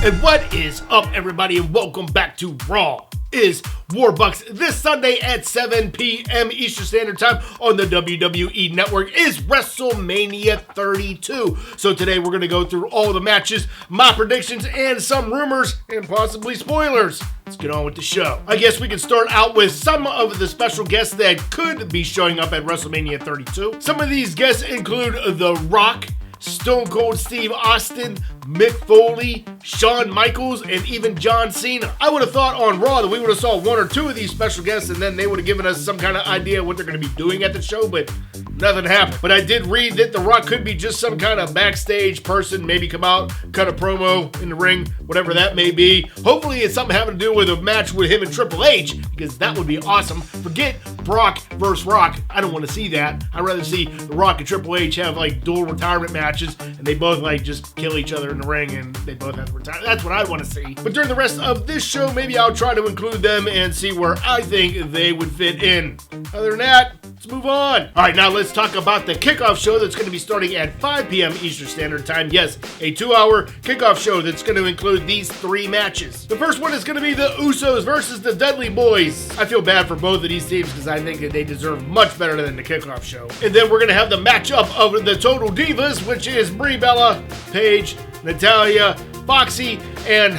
And what is up, everybody, and welcome back to Raw is Warbucks. This Sunday at 7 p.m. Eastern Standard Time on the WWE Network is WrestleMania 32. So today we're going to go through all the matches, my predictions, and some rumors, and possibly spoilers. Let's get on with the show. I guess we can start out with some of the special guests that could be showing up at WrestleMania 32. Some of these guests include The Rock, Stone Cold Steve Austin, Mick Foley, Shawn Michaels, and even John Cena. I would have thought on Raw that we would have saw one or two of these special guests and then they would have given us some kind of idea of what they're going to be doing at the show, but nothing happened. But I did read that The Rock could be just some kind of backstage person, maybe come out, cut a promo in the ring, whatever that may be. Hopefully it's something having to do with a match with him and Triple H, because that would be awesome. Forget Brock versus Rock. I don't want to see that. I'd rather see The Rock and Triple H have like dual retirement matches and they both like just kill each other in the ring and they both have to retire. That's what I want to see. But during the rest of this show, maybe I'll try to include them and see where I think they would fit in. Other than that, let's move on. All right, now let's talk about the kickoff show that's going to be starting at 5 p.m. Eastern Standard Time. Yes, a 2-hour kickoff show that's going to include these 3 matches. The first one is going to be the Usos versus the Dudley Boyz. I feel bad for both of these teams because I think that they deserve much better than the kickoff show. And then we're going to have the matchup of the Total Divas, which is Brie, Bella, Paige, Natayla, Foxy, and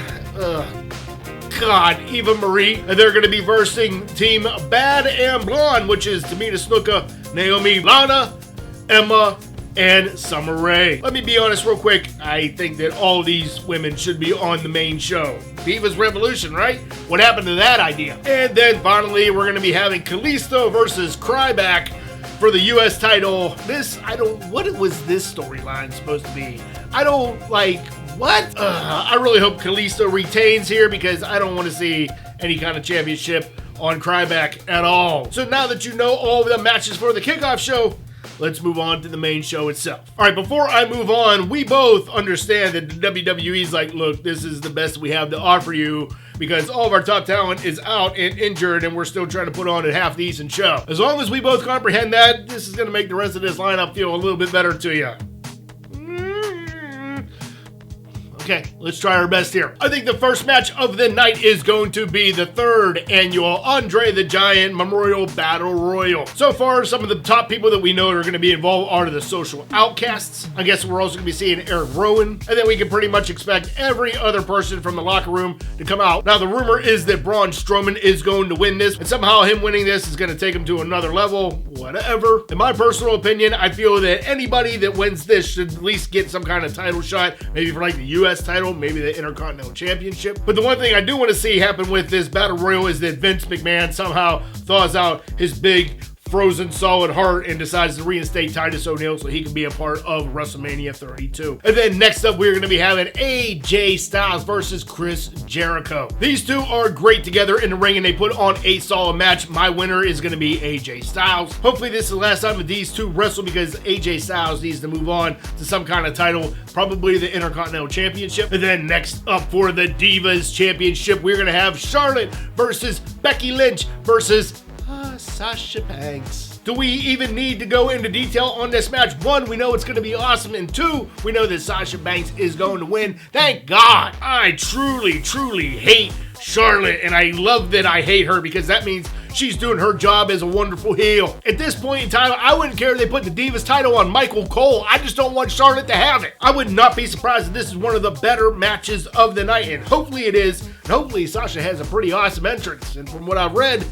Eva Marie. And they're going to be versing Team Bad and Blonde, which is Tamina, Snuka, Naomi, Lana, Emma, and Summer Rae. Let me be honest real quick. I think that all these women should be on the main show. Divas Revolution, right? What happened to that idea? And then finally, we're going to be having Kalisto versus Ryback for the U.S. title. What was this storyline supposed to be? What? I really hope Kalisto retains here because I don't want to see any kind of championship on Ryback at all. So now that you know all of the matches for the kickoff show, let's move on to the main show itself. All right, before I move on, we both understand that the WWE's like, look, this is the best we have to offer you because all of our top talent is out and injured and we're still trying to put on a half-decent show. As long as we both comprehend that, this is going to make the rest of this lineup feel a little bit better to you. Okay, let's try our best here. I think the first match of the night is going to be the 3rd annual Andre the Giant Memorial Battle Royal. So far, some of the top people that we know are going to be involved are the Social Outcasts. I guess we're also going to be seeing Eric Rowan. And then we can pretty much expect every other person from the locker room to come out. Now, the rumor is that Braun Strowman is going to win this, and somehow him winning this is going to take him to another level, whatever. In my personal opinion, I feel that anybody that wins this should at least get some kind of title shot, maybe for like the U.S. title, maybe the Intercontinental Championship. But the one thing I do want to see happen with this Battle Royal is that Vince McMahon somehow thaws out his big frozen solid heart and decides to reinstate Titus O'Neil so he can be a part of WrestleMania 32. And then next up, we're going to be having AJ Styles versus Chris Jericho. These two are great together in the ring and they put on a solid match. My winner is going to be AJ Styles. Hopefully this is the last time that these two wrestle because AJ Styles needs to move on to some kind of title, probably the Intercontinental Championship. And then next up for the Divas Championship, we're going to have Charlotte versus Becky Lynch versus Sasha Banks. Do we even need to go into detail on this match? 1, we know it's going to be awesome, and 2, we know that Sasha Banks is going to win. Thank God. I truly, truly hate Charlotte, and I love that I hate her because that means she's doing her job as a wonderful heel. At this point in time, I wouldn't care if they put the Divas title on Michael Cole. I just don't want Charlotte to have it. I would not be surprised if this is one of the better matches of the night, and hopefully it is. And hopefully Sasha has a pretty awesome entrance, and from what I've read,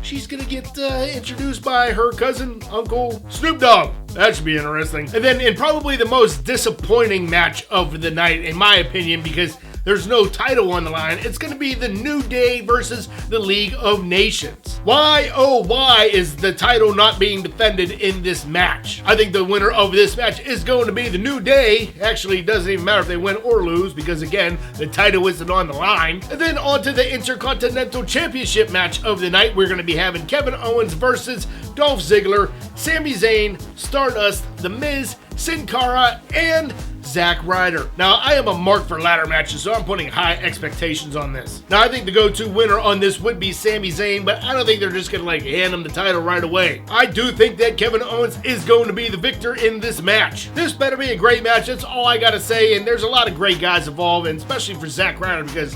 she's gonna get introduced by her cousin, Uncle Snoop Dogg. That should be interesting. And then in probably the most disappointing match of the night, in my opinion, because there's no title on the line, it's going to be the New Day versus the League of Nations. Why, oh why, is the title not being defended in this match? I think the winner of this match is going to be the New Day. Actually, it doesn't even matter if they win or lose because, again, the title isn't on the line. And then on to the Intercontinental Championship match of the night. We're going to be having Kevin Owens versus Dolph Ziggler, Sami Zayn, Stardust, The Miz, Sin Cara and Zack Ryder. Now, I am a mark for ladder matches, so I'm putting high expectations on this. Now, I think the go-to winner on this would be Sami Zayn, but I don't think they're just gonna hand him the title right away. I do think that Kevin Owens is going to be the victor in this match. This better be a great match, that's all I gotta say, and there's a lot of great guys involved, and especially for Zack Ryder, because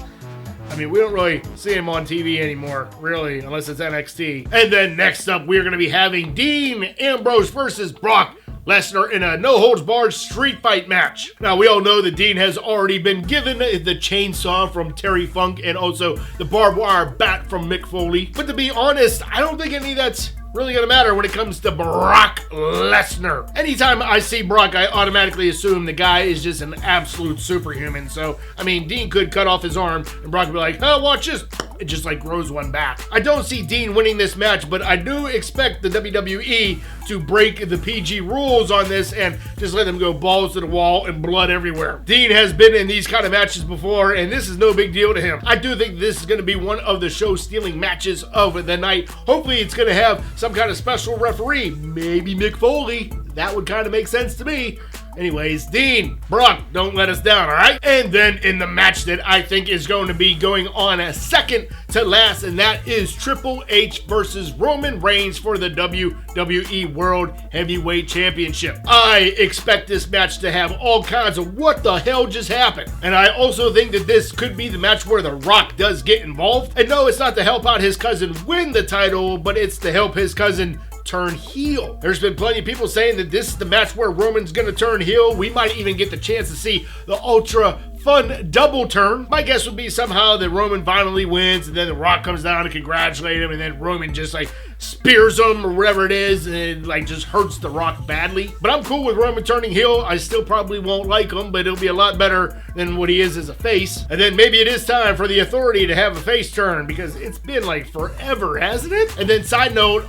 I mean, we don't really see him on TV anymore, really, unless it's NXT. And then next up, we're going to be having Dean Ambrose versus Brock Lesnar in a no-holds-barred street fight match. Now, we all know that Dean has already been given the chainsaw from Terry Funk and also the barbed wire bat from Mick Foley. But to be honest, I don't think any of that's really gonna matter when it comes to Brock Lesnar. Anytime I see Brock, I automatically assume the guy is just an absolute superhuman. So, I mean, Dean could cut off his arm and Brock would be like, oh, watch this. It just grows one back. I don't see Dean winning this match, but I do expect the WWE to break the PG rules on this and just let them go balls to the wall and blood everywhere. Dean has been in these kind of matches before, and this is no big deal to him. I do think this is going to be one of the show-stealing matches of the night. Hopefully, it's going to have some kind of special referee, maybe Mick Foley. That would kind of make sense to me. Anyways, Dean, Brock, don't let us down, all right? And then in the match that I think is going to be going on a second to last, and that is Triple H versus Roman Reigns for the WWE World Heavyweight Championship. I expect this match to have all kinds of what the hell just happened. And I also think that this could be the match where The Rock does get involved. And no, it's not to help out his cousin win the title, but it's to help his cousin turn heel. There's been plenty of people saying that this is the match where Roman's gonna turn heel. We might even get the chance to see the ultra fun double turn. My guess would be somehow that Roman finally wins and then The Rock comes down to congratulate him and then Roman just spears him or whatever it is and just hurts The Rock badly. But I'm cool with Roman turning heel. I still probably won't like him, but it'll be a lot better than what he is as a face. And then maybe it is time for the Authority to have a face turn because it's been forever, hasn't it? And then side note,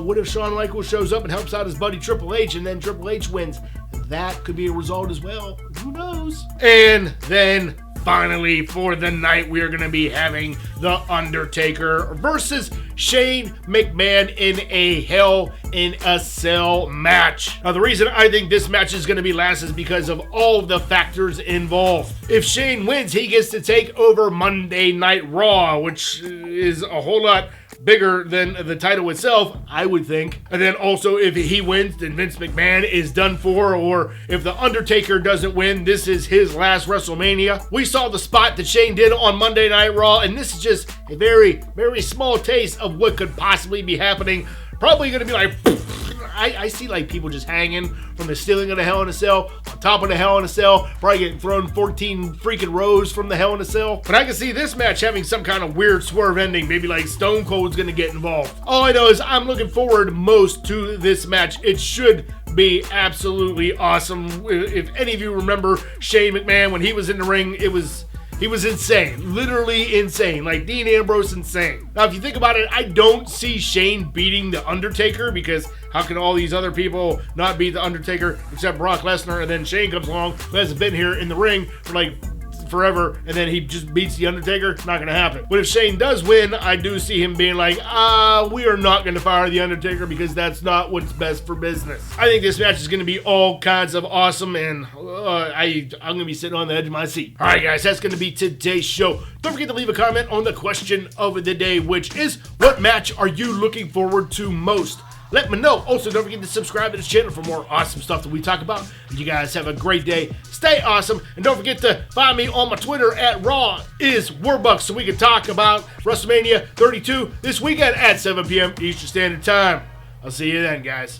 what if Shawn Michaels shows up and helps out his buddy Triple H and then Triple H wins? That could be a result as well. Who knows? And then finally for the night, we are going to be having The Undertaker versus Shane McMahon in a Hell in a Cell match. Now, the reason I think this match is going to be last is because of all the factors involved. If Shane wins, he gets to take over Monday Night Raw, which is a whole lot bigger than the title itself, I would think. And then also, if he wins, then Vince McMahon is done for, or if The Undertaker doesn't win, this is his last WrestleMania. We saw the spot that Shane did on Monday Night Raw, and this is just a very, very small taste of what could possibly be happening. Probably gonna be I see people just hanging from the ceiling of the Hell in a Cell, on top of the Hell in a Cell, probably getting thrown 14 freaking rows from the Hell in a Cell. But I can see this match having some kind of weird swerve ending, maybe Stone Cold's gonna get involved. All I know is I'm looking forward most to this match. It should be absolutely awesome. If any of you remember Shane McMahon when he was in the ring, he was insane, literally insane, Dean Ambrose insane. Now, if you think about it, I don't see Shane beating The Undertaker because how can all these other people not beat The Undertaker except Brock Lesnar, and then Shane comes along who hasn't been here in the ring for forever, and then he just beats The Undertaker? Not gonna happen. But if Shane does win, I do see him being we are not gonna fire The Undertaker because that's not what's best for business. I think this match is gonna be all kinds of awesome, and I'm gonna be sitting on the edge of my seat. All right, guys, that's gonna be today's show. Don't forget to leave a comment on the question of the day, which is, what match are you looking forward to most? Let me know. Also, don't forget to subscribe to this channel for more awesome stuff that we talk about. And you guys have a great day. Stay awesome. And don't forget to find me on my Twitter at @RawIsWarbucks so we can talk about WrestleMania 32 this weekend at 7 p.m. Eastern Standard Time. I'll see you then, guys.